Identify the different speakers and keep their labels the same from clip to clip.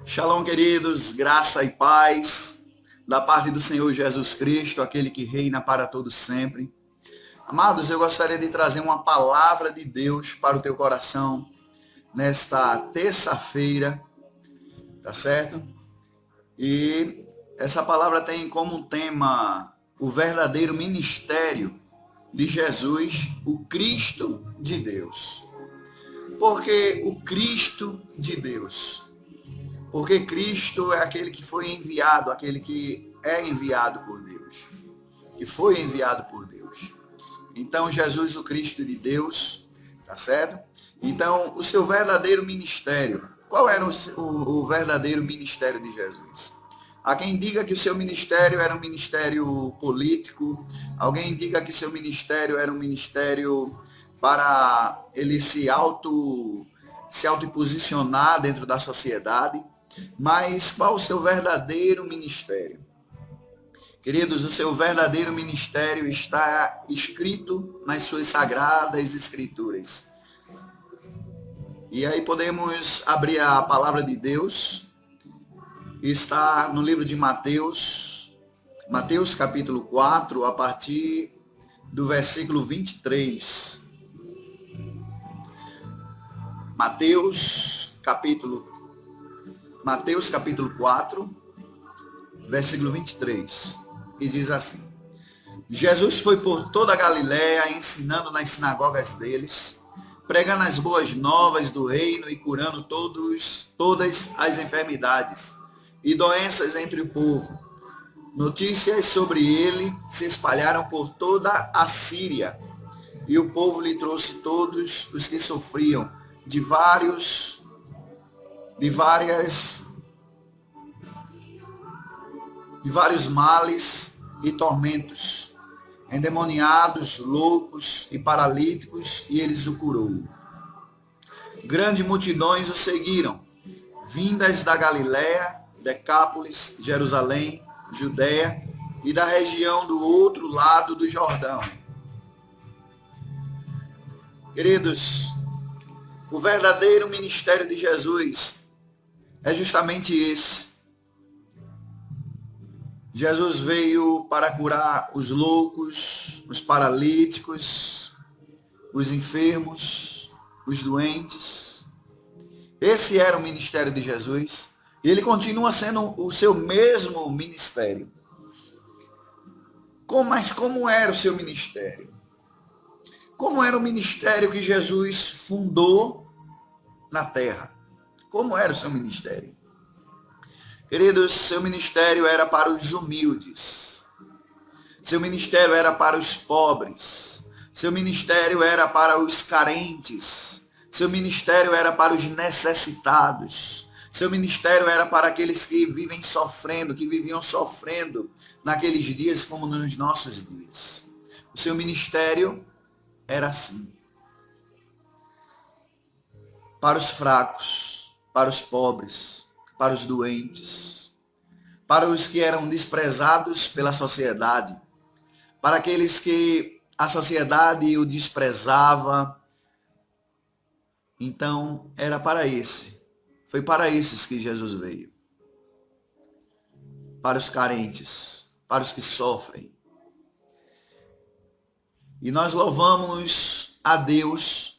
Speaker 1: Shalom, queridos, graça e paz da parte do Senhor Jesus Cristo, aquele que reina para todos sempre. Amados, eu gostaria de trazer uma palavra de Deus para o teu coração nesta terça-feira, tá certo? E essa palavra tem como tema o verdadeiro ministério de Jesus, o Cristo de Deus. Por que o Cristo de Deus? Porque Cristo é aquele que foi enviado, aquele que é enviado por Deus, que foi enviado por Deus. Então, Jesus, o Cristo de Deus, tá certo? Então, o seu verdadeiro ministério, qual era o verdadeiro ministério de Jesus? Há quem diga que o seu ministério era um ministério político, alguém diga que seu ministério era um ministério para ele se auto-posicionar dentro da sociedade. Mas qual o seu verdadeiro ministério? Queridos, o seu verdadeiro ministério está escrito nas suas sagradas escrituras. E aí podemos abrir a palavra de Deus. Está no livro de Mateus, Mateus capítulo 4, a partir do versículo 23. Mateus capítulo 4, versículo 23, e diz assim: Jesus foi por toda a Galiléia, ensinando nas sinagogas deles, pregando as boas novas do reino e curando todas as enfermidades e doenças entre o povo. Notícias sobre ele se espalharam por toda a Síria, e o povo lhe trouxe todos os que sofriam de vários males e tormentos, endemoniados, loucos e paralíticos, e eles o curou. Grandes multidões o seguiram, vindas da Galiléia, Decápolis, Jerusalém, Judéia e da região do outro lado do Jordão. Queridos, o verdadeiro ministério de Jesus é justamente esse. Jesus veio para curar os loucos, os paralíticos, os enfermos, os doentes. Esse era o ministério de Jesus. E ele continua sendo o seu mesmo ministério. Mas como era o seu ministério? Como era o ministério que Jesus fundou na terra? Como era o seu ministério? Queridos, seu ministério era para os humildes. Seu ministério era para os pobres. Seu ministério era para os carentes. Seu ministério era para os necessitados. Seu ministério era para aqueles que viviam sofrendo naqueles dias como nos nossos dias. O seu ministério era assim. Para os fracos, para os pobres, para os doentes, para os que eram desprezados pela sociedade, para aqueles que a sociedade o desprezava. Então, foi para esses que Jesus veio. Para os carentes, para os que sofrem. E nós louvamos a Deus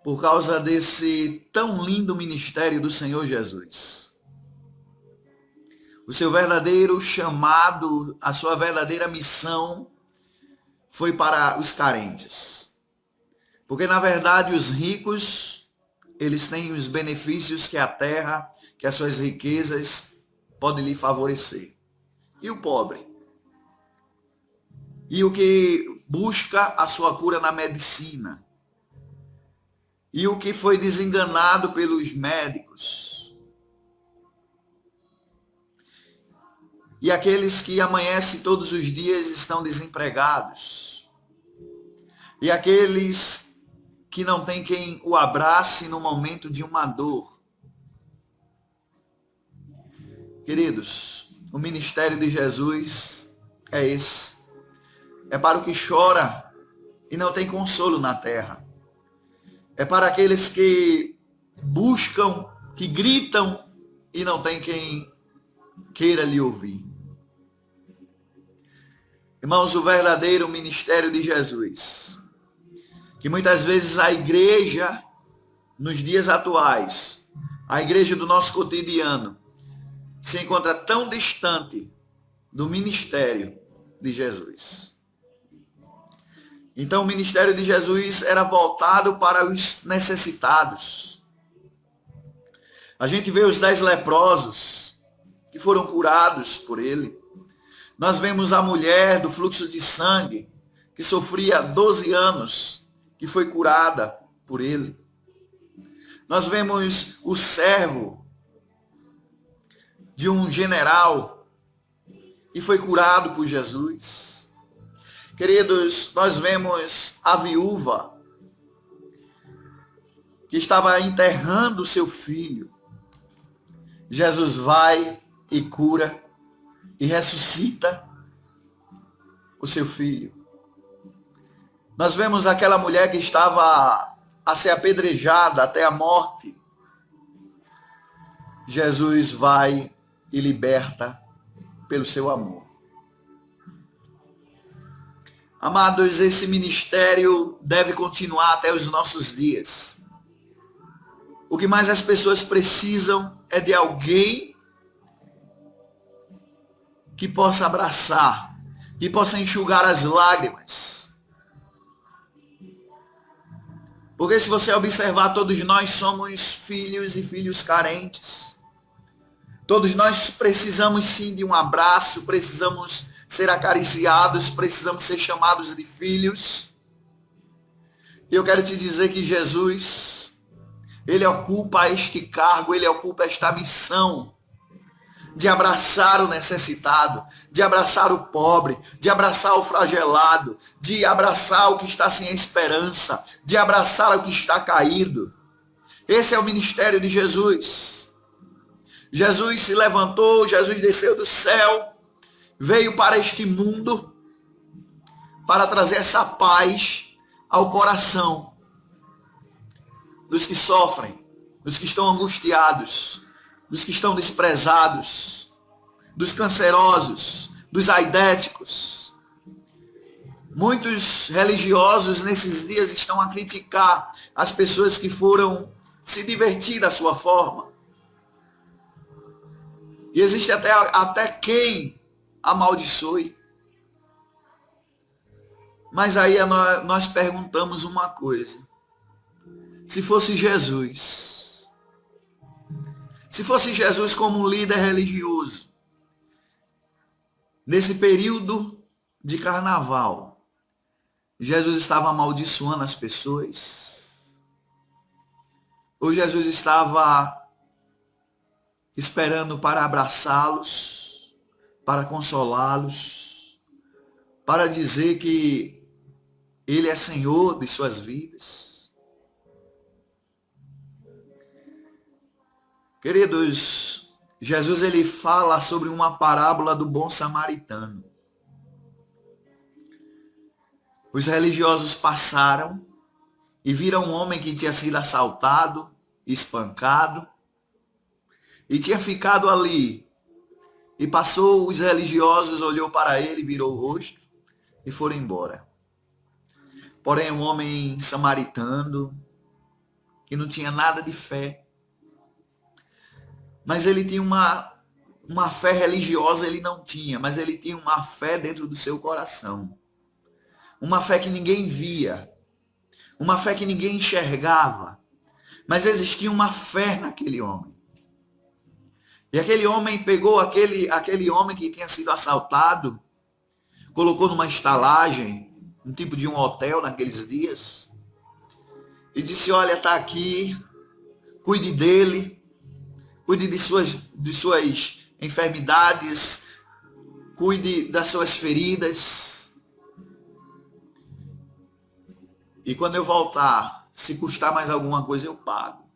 Speaker 1: por causa desse tão lindo ministério do Senhor Jesus. O seu verdadeiro chamado, a sua verdadeira missão foi para os carentes. Porque, na verdade, os ricos, eles têm os benefícios que a terra, que as suas riquezas podem lhe favorecer. E o pobre? E o que busca a sua cura na medicina? E o que foi desenganado pelos médicos? E aqueles que amanhecem todos os dias estão desempregados? E aqueles que não tem quem o abrace no momento de uma dor? Queridos, o ministério de Jesus é esse. É para o que chora e não tem consolo na terra. É para aqueles que buscam, que gritam e não tem quem queira lhe ouvir. Irmãos, o verdadeiro ministério de Jesus, que muitas vezes a igreja, nos dias atuais, a igreja do nosso cotidiano, se encontra tão distante do ministério de Jesus. Então, o ministério de Jesus era voltado para os necessitados. A gente vê os 10 leprosos que foram curados por ele. Nós vemos a mulher do fluxo de sangue que sofria 12 anos, que foi curada por ele. Nós vemos o servo de um general que foi curado por Jesus. Queridos, nós vemos a viúva que estava enterrando seu filho. Jesus vai e cura e ressuscita o seu filho. Nós vemos aquela mulher que estava a ser apedrejada até a morte. Jesus vai e liberta pelo seu amor. Amados, esse ministério deve continuar até os nossos dias. O que mais as pessoas precisam é de alguém que possa abraçar, que possa enxugar as lágrimas. Porque se você observar, todos nós somos filhos e filhos carentes. Todos nós precisamos sim de um abraço, precisamos ser acariciados, precisamos ser chamados de filhos. E eu quero te dizer que Jesus, ele ocupa este cargo, ele ocupa esta missão de abraçar o necessitado, de abraçar o pobre, de abraçar o fragelado, de abraçar o que está sem esperança, de abraçar o que está caído. Esse é o ministério de Jesus. Jesus se levantou, Jesus desceu do céu, veio para este mundo para trazer essa paz ao coração dos que sofrem, dos que estão angustiados, dos que estão desprezados, dos cancerosos, dos aidéticos. Muitos religiosos nesses dias estão a criticar as pessoas que foram se divertir da sua forma. E existe até quem amaldiçoe. Mas aí nós perguntamos uma coisa. Se fosse Jesus, como um líder religioso, nesse período de carnaval, Jesus estava amaldiçoando as pessoas? Ou Jesus estava esperando para abraçá-los, para consolá-los, para dizer que Ele é Senhor de suas vidas? Queridos, Jesus ele fala sobre uma parábola do bom samaritano. Os religiosos passaram e viram um homem que tinha sido assaltado, espancado, e tinha ficado ali. E passou os religiosos, olhou para ele, virou o rosto e foram embora. Porém, um homem samaritano, que não tinha nada de fé, mas ele tinha uma fé religiosa, ele não tinha, mas ele tinha uma fé dentro do seu coração. Uma fé que ninguém via, uma fé que ninguém enxergava, mas existia uma fé naquele homem. E aquele homem pegou aquele homem que tinha sido assaltado, colocou numa estalagem, um tipo de um hotel naqueles dias, e disse: olha, está aqui, cuide dele, cuide de suas enfermidades, cuide das suas feridas. E quando eu voltar, se custar mais alguma coisa, eu pago.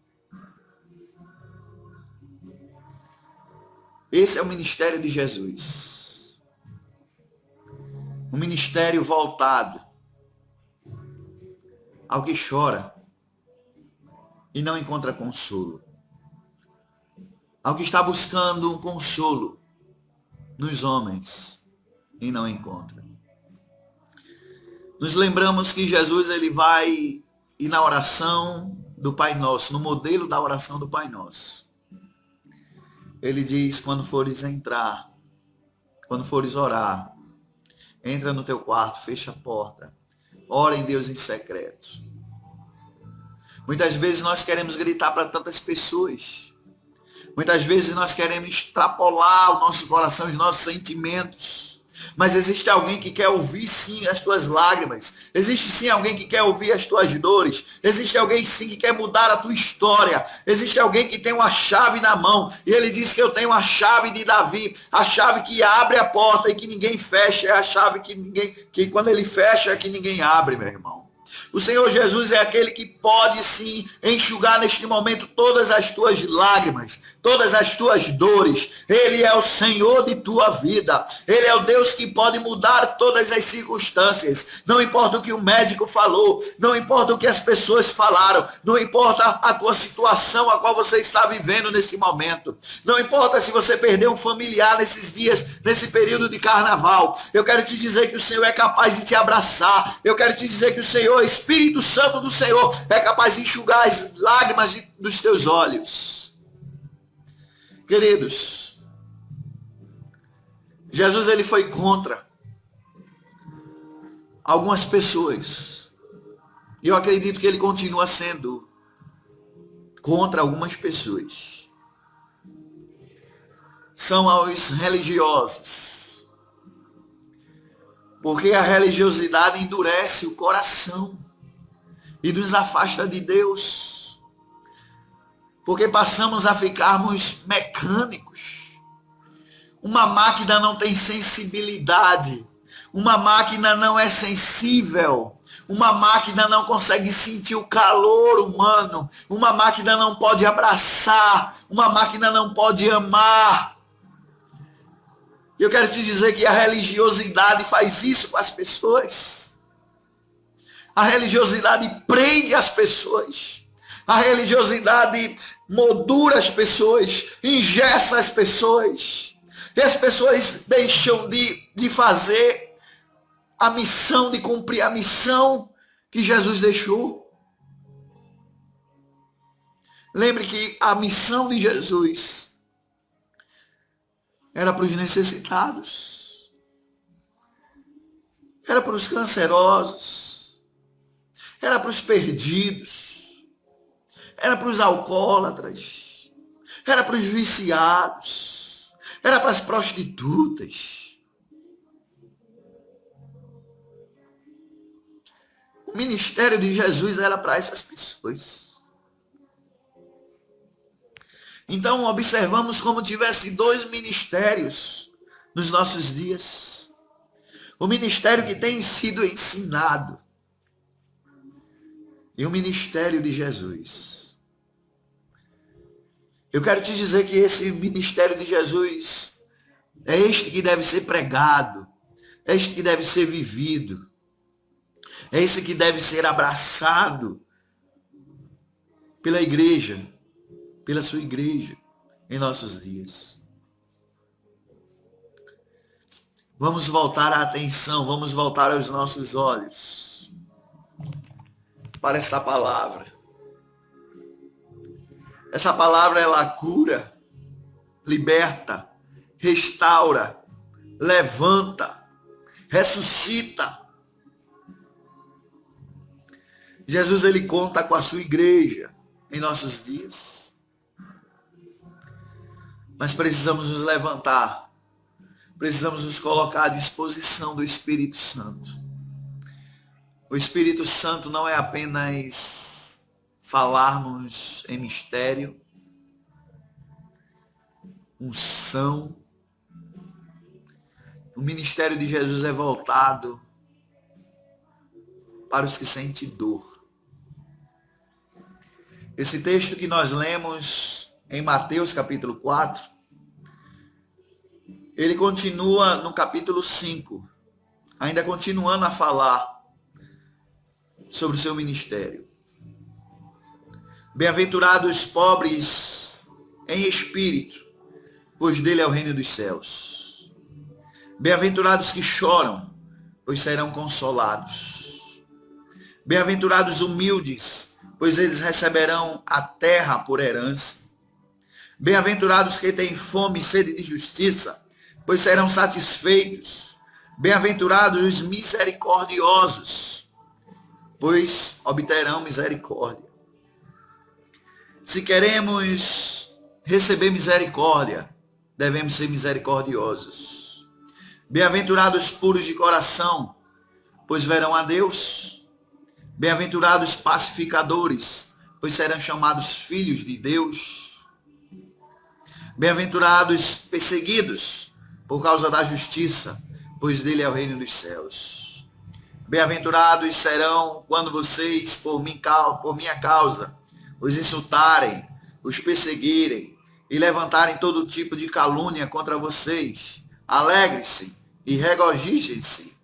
Speaker 1: Esse é o ministério de Jesus. Um ministério voltado ao que chora e não encontra consolo. ao que está buscando um consolo nos homens e não encontra. Nos lembramos que Jesus ele vai ir na oração do Pai Nosso, no modelo da oração do Pai Nosso. Ele diz, quando fores entrar, quando fores orar, entra no teu quarto, fecha a porta, ora em Deus em secreto. Muitas vezes nós queremos gritar para tantas pessoas. Muitas vezes nós queremos extrapolar o nosso coração, os nossos sentimentos. Mas existe alguém que quer ouvir sim as tuas lágrimas. Existe sim alguém que quer ouvir as tuas dores. Existe alguém sim que quer mudar a tua história. Existe alguém que tem uma chave na mão. E ele diz que eu tenho a chave de Davi. A chave que abre a porta e que ninguém fecha. É a chave que quando ele fecha é que ninguém abre, meu irmão. O Senhor Jesus é aquele que pode sim enxugar neste momento todas as tuas lágrimas, todas as tuas dores. Ele é o Senhor de tua vida. Ele é o Deus que pode mudar todas as circunstâncias. Não importa o que o médico falou, não importa o que as pessoas falaram, não importa a tua situação a qual você está vivendo nesse momento. Não importa se você perdeu um familiar nesses dias, nesse período de carnaval. Eu quero te dizer que o Senhor é capaz de te abraçar. Eu quero te dizer que o Senhor, Espírito Santo do Senhor, é capaz de enxugar as lágrimas dos teus olhos. Queridos, Jesus ele foi contra algumas pessoas. E eu acredito que ele continua sendo contra algumas pessoas. São os religiosos. Porque a religiosidade endurece o coração e nos afasta de Deus. Porque passamos a ficarmos mecânicos. Uma máquina não tem sensibilidade. Uma máquina não é sensível. Uma máquina não consegue sentir o calor humano. Uma máquina não pode abraçar. Uma máquina não pode amar. Eu quero te dizer que a religiosidade faz isso com as pessoas. A religiosidade prende as pessoas. A religiosidade moldura as pessoas, engessa as pessoas. E as pessoas deixam de fazer a missão, de cumprir a missão que Jesus deixou. Lembre que a missão de Jesus era para os necessitados, era para os cancerosos, era para os perdidos, era para os alcoólatras, era para os viciados, era para as prostitutas. O ministério de Jesus era para essas pessoas. Então observamos como tivesse dois ministérios nos nossos dias. O ministério que tem sido ensinado e o ministério de Jesus. Eu quero te dizer que esse ministério de Jesus é este que deve ser pregado, é este que deve ser vivido, é esse que deve ser abraçado pela igreja, pela sua igreja, em nossos dias. Vamos voltar a atenção, vamos voltar os nossos olhos para esta palavra. Essa palavra, ela cura, liberta, restaura, levanta, ressuscita. Jesus, ele conta com a sua igreja em nossos dias. Mas precisamos nos levantar. Precisamos nos colocar à disposição do Espírito Santo. O Espírito Santo não é apenas falarmos em mistério, unção. O ministério de Jesus é voltado para os que sentem dor. Esse texto que nós lemos em Mateus capítulo 4, ele continua no capítulo 5, ainda continuando a falar sobre o seu ministério. Bem-aventurados os pobres em espírito, pois dele é o reino dos céus. Bem-aventurados que choram, pois serão consolados. Bem-aventurados humildes, pois eles receberão a terra por herança. Bem-aventurados que têm fome e sede de justiça, pois serão satisfeitos. Bem-aventurados os misericordiosos, pois obterão misericórdia. Se queremos receber misericórdia, devemos ser misericordiosos. Bem-aventurados puros de coração, pois verão a Deus. Bem-aventurados pacificadores, pois serão chamados filhos de Deus. Bem-aventurados perseguidos por causa da justiça, pois dele é o reino dos céus. Bem-aventurados serão quando vocês, por minha causa, os insultarem, os perseguirem e levantarem todo tipo de calúnia contra vocês. Alegre-se e regozijem-se,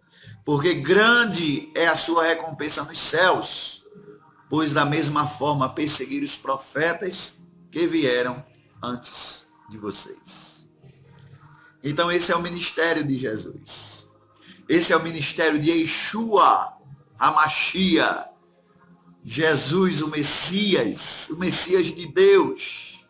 Speaker 1: porque grande é a sua recompensa nos céus, pois da mesma forma perseguiram os profetas que vieram antes de vocês. Então esse é o ministério de Jesus. Esse é o ministério de Yeshua, HaMashiach, Jesus, o Messias de Deus.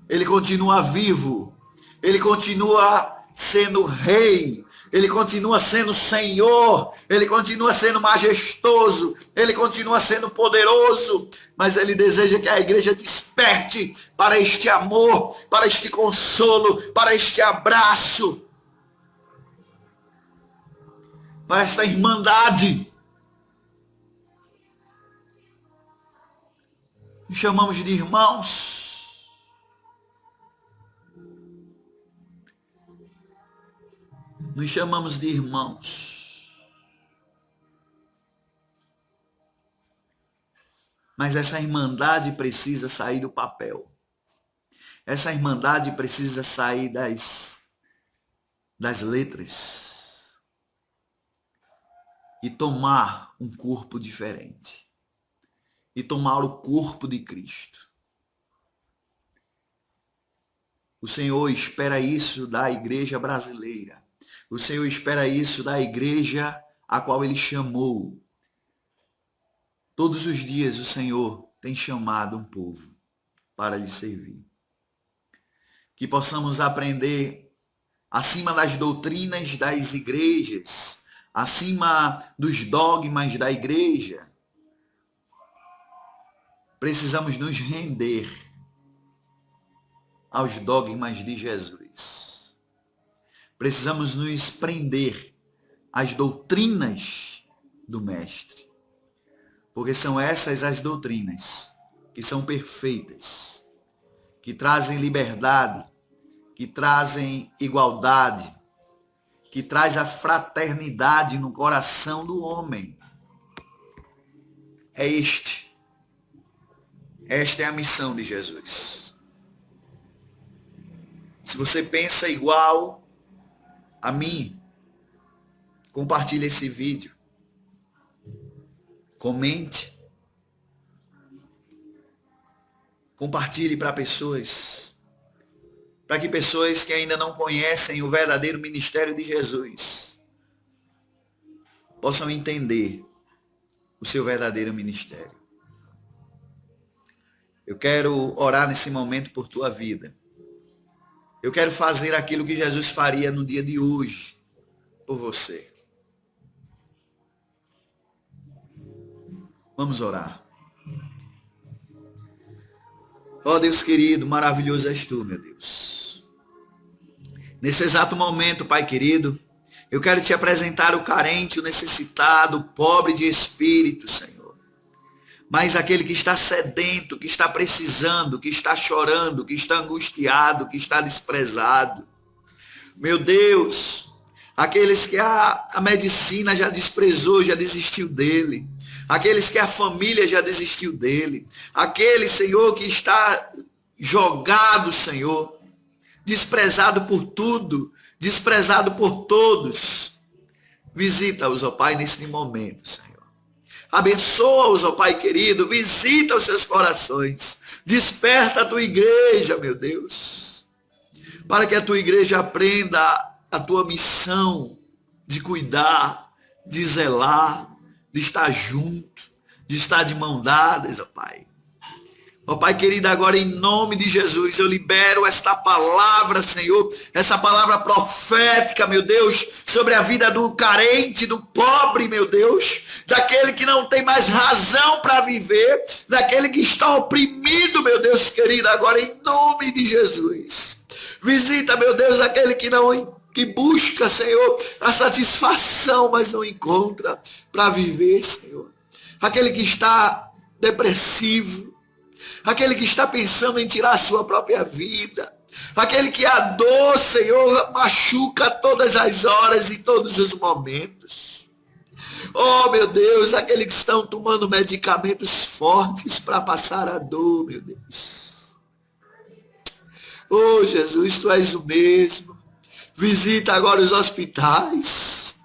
Speaker 1: Ele continua vivo, ele continua sendo rei, ele continua sendo Senhor, ele continua sendo majestoso, ele continua sendo poderoso, mas ele deseja que a igreja desperte para este amor, para este consolo, para este abraço, para esta irmandade. Nos chamamos de irmãos. Nos chamamos de irmãos. Mas essa irmandade precisa sair do papel. Essa irmandade precisa sair das letras e tomar um corpo diferente. E tomar o corpo de Cristo. O Senhor espera isso da igreja brasileira. O Senhor espera isso da igreja a qual Ele chamou. Todos os dias o Senhor tem chamado um povo para lhe servir. Que possamos aprender acima das doutrinas das igrejas, acima dos dogmas da igreja. Precisamos nos render aos dogmas de Jesus. Precisamos nos prender às doutrinas do Mestre. Porque são essas as doutrinas que são perfeitas, que trazem liberdade, que trazem igualdade, que traz a fraternidade no coração do homem. Esta é a missão de Jesus. Se você pensa igual a mim, compartilhe esse vídeo. Comente. Compartilhe para pessoas. Para que pessoas que ainda não conhecem o verdadeiro ministério de Jesus possam entender o seu verdadeiro ministério. Eu quero orar nesse momento por tua vida. Eu quero fazer aquilo que Jesus faria no dia de hoje por você. Vamos orar. Ó Deus querido, maravilhoso és tu, meu Deus. Nesse exato momento, Pai querido, eu quero te apresentar o carente, o necessitado, o pobre de espírito, Senhor. Mas aquele que está sedento, que está precisando, que está chorando, que está angustiado, que está desprezado. Meu Deus, aqueles que a medicina já desprezou, já desistiu dele. Aqueles que a família já desistiu dele. Aquele, Senhor, que está jogado, Senhor, desprezado por tudo, desprezado por todos. Visita-os, ó Pai, nesse momento, Senhor. Abençoa-os, ó Pai querido, visita os seus corações. Desperta a tua igreja, meu Deus, para que a tua igreja aprenda a tua missão de cuidar, de zelar, de estar junto, de estar de mão dadas, ó Pai. Ó Pai querido, agora em nome de Jesus, eu libero esta palavra, Senhor, essa palavra profética, meu Deus, sobre a vida do carente, do pobre, meu Deus, daquele que não tem mais razão para viver, daquele que está oprimido, meu Deus querido, agora em nome de Jesus. Visita, meu Deus, aquele que busca, Senhor, a satisfação, mas não encontra para viver, Senhor. Aquele que está depressivo, aquele que está pensando em tirar a sua própria vida, aquele que a dor, Senhor, machuca todas as horas e todos os momentos. Oh, meu Deus, aqueles que estão tomando medicamentos fortes para passar a dor, meu Deus. Oh, Jesus, tu és o mesmo. Visita agora os hospitais.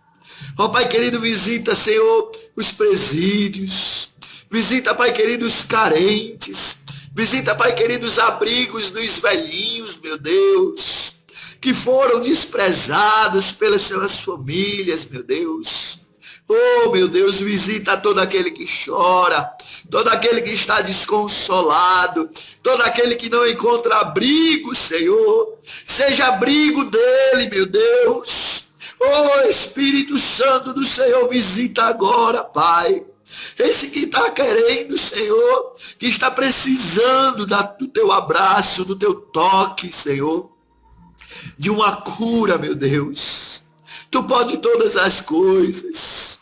Speaker 1: Oh, Pai querido, visita, Senhor, os presídios. Visita, Pai querido, os carentes. Visita, Pai querido, os abrigos dos velhinhos, meu Deus, que foram desprezados pelas suas famílias, meu Deus. Oh, meu Deus, visita todo aquele que chora, todo aquele que está desconsolado, todo aquele que não encontra abrigo, Senhor. Seja abrigo dele, meu Deus. Oh, Espírito Santo do Senhor, visita agora, Pai. Esse que está querendo, Senhor, que está precisando do teu abraço, do teu toque, Senhor, de uma cura, meu Deus. Tu pode todas as coisas.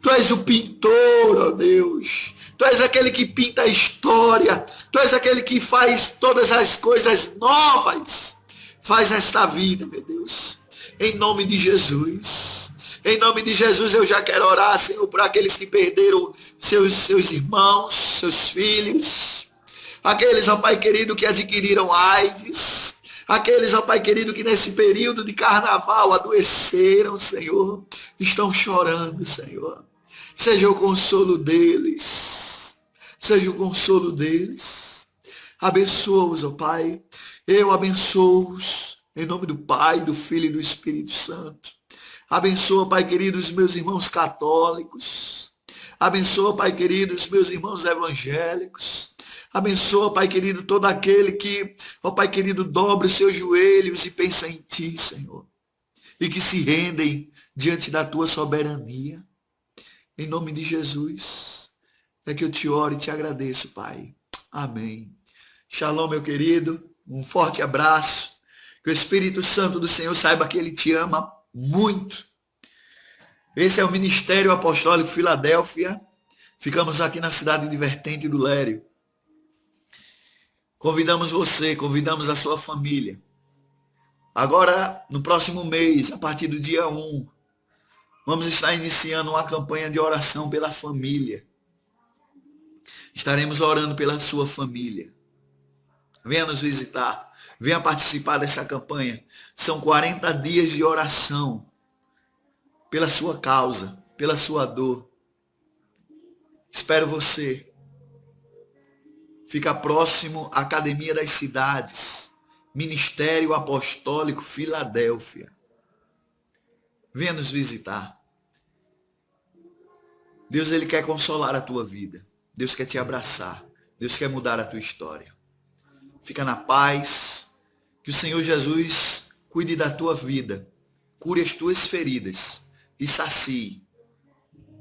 Speaker 1: Tu és o pintor, ó Deus. Tu és aquele que pinta a história. Tu és aquele que faz todas as coisas novas. Faz esta vida, meu Deus. Em nome de Jesus. Em nome de Jesus eu já quero orar, Senhor, por aqueles que perderam seus irmãos, seus filhos. Aqueles, ó Pai querido, que adquiriram AIDS. Aqueles, ó Pai querido, que nesse período de carnaval adoeceram, Senhor. Estão chorando, Senhor. Seja o consolo deles. Seja o consolo deles. Abençoa-os, ó Pai. Eu abençoo-os. Em nome do Pai, do Filho e do Espírito Santo. Abençoa, Pai querido, os meus irmãos católicos. Abençoa, Pai querido, os meus irmãos evangélicos. Abençoa, Pai querido, todo aquele que, ó Pai querido, dobra os seus joelhos e pensa em Ti, Senhor. E que se rendem diante da Tua soberania. Em nome de Jesus, é que eu te oro e te agradeço, Pai. Amém. Shalom, meu querido. Um forte abraço. Que o Espírito Santo do Senhor saiba que Ele te ama muito. Esse é o Ministério Apostólico Filadélfia. Ficamos aqui na cidade de Vertente do Lério. Convidamos você, convidamos a sua família. Agora, no próximo mês, a partir do dia 1, vamos estar iniciando uma campanha de oração pela família. Estaremos orando pela sua família. Venha nos visitar. Venha participar dessa campanha. São 40 dias de oração pela sua causa, pela sua dor. Espero você. Fica próximo à Academia das Cidades, Ministério Apostólico Filadélfia. Venha nos visitar. Deus, Ele quer consolar a tua vida. Deus quer te abraçar. Deus quer mudar a tua história. Fica na paz. Que o Senhor Jesus cuide da tua vida, cure as tuas feridas e sacie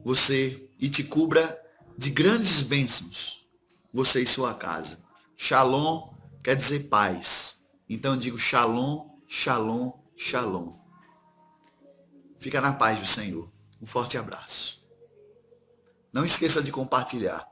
Speaker 1: você e te cubra de grandes bênçãos, você e sua casa. Shalom quer dizer paz. Então eu digo shalom, shalom, shalom. Fica na paz do Senhor. Um forte abraço. Não esqueça de compartilhar.